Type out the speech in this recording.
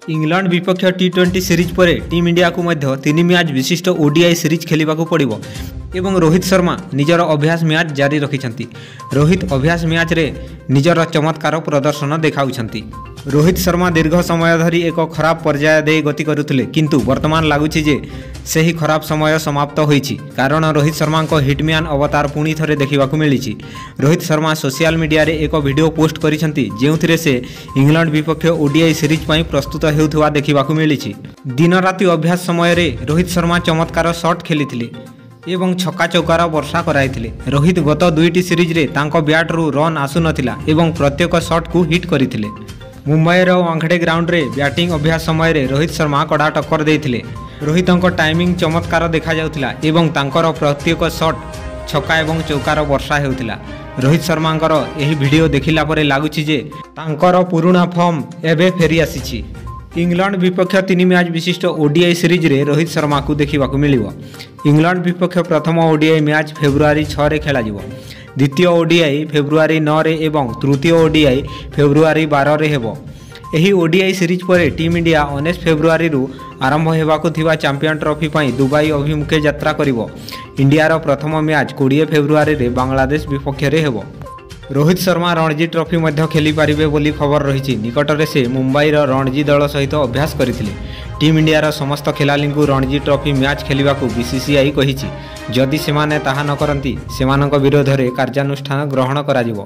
England विपक्ष टी20 series पर team India को मध्य 3 मैच विशिष्ट ओडीआई सीरीज खेलने को पड़ो एवं रोहित शर्मा निजर अभ्यास मैच जारी रखिंट। रोहित अभ्यास मैच रे निजर चमत्कार प्रदर्शन देखाऊँ। रोहित शर्मा दीर्घ समय धरी एक खराब पर्याय दे गति करुले किंतु वर्तमान लगुच से खराब समय समाप्त होईछि कारण रोहित शर्मा को हिटमैन अवतार पुणी थे देखा मिली। रोहित शर्मा सोशल मीडिया रे एक वीडियो पोस्ट करिसेंती जेउथिरे से इंग्लैंड विपक्ष ओडीआई सीरीज पई प्रस्तुत हेउथुवा देखा मिली। दिन राति अभ्यास समय रे रोहित शर्मा चमत्कार शॉट खेली एवं छक्का चौकार वर्षा कराइथिले। रोहित गत 2टी सीरीज रे तांको बैट रु रन आसु नथिला एवं प्रत्येक शॉट को हिट करथिले। मुंबईर वांखेड़े ग्राउंड रे बैटिंग अभ्यास समय रे रोहित शर्मा कड़ा टक्कर देथिले। रोहितंको टाइमिंग चमत्कार देखा जाउथिला एवं तांकर प्रत्येक शॉट छक्का एवं चौकार वर्षा हेउथिला। रोहित शर्मांकर एही वीडियो देखिला परे लागुछि जे तांकर पुराना फॉर्म एबे फेरी आसीछि। इंग्लैंड विपक्ष 3 मैच विशिष्ट ओडीआई सीरीज रे रोहित शर्मा को देखा मिलिବ। इंग्लैंड विपक्ष प्रथम ओडीआई मैच फेब्रुआरी 6 रे खेला जिवो। द्वितीय ओडीआई फेब्रुआरी 9 रे एवं तृतीय ओडीआई फेब्रुआरी 12 रे हेबो। एही ओडीआई सीरीज पर टीम इंडिया 19 फेब्रुआरी रु आरंभ हेबाकु थिबा चैंपियन ट्रॉफी पई दुबई अभिमुखे यात्रा करिवो। इंडियार प्रथम मैच 20 फेब्रुआरी रे बांग्लादेश विपक्ष रे हेबो। रोहित शर्मा रणजी ट्रॉफी मध्य खेली पारिबे बोली खबर रही। निकटरे से मुंबईर रणजी दल सहित अभ्यास करथिले। टीम इंडियार समस्त खेलाड़ी को रणजी ट्रॉफी मैच खेलने को बीसीसीआई कहिछि। जदि सेमाने ताहा न करंती सेमानक विरोध में कार्यानुष्ठान ग्रहण कराजिवो।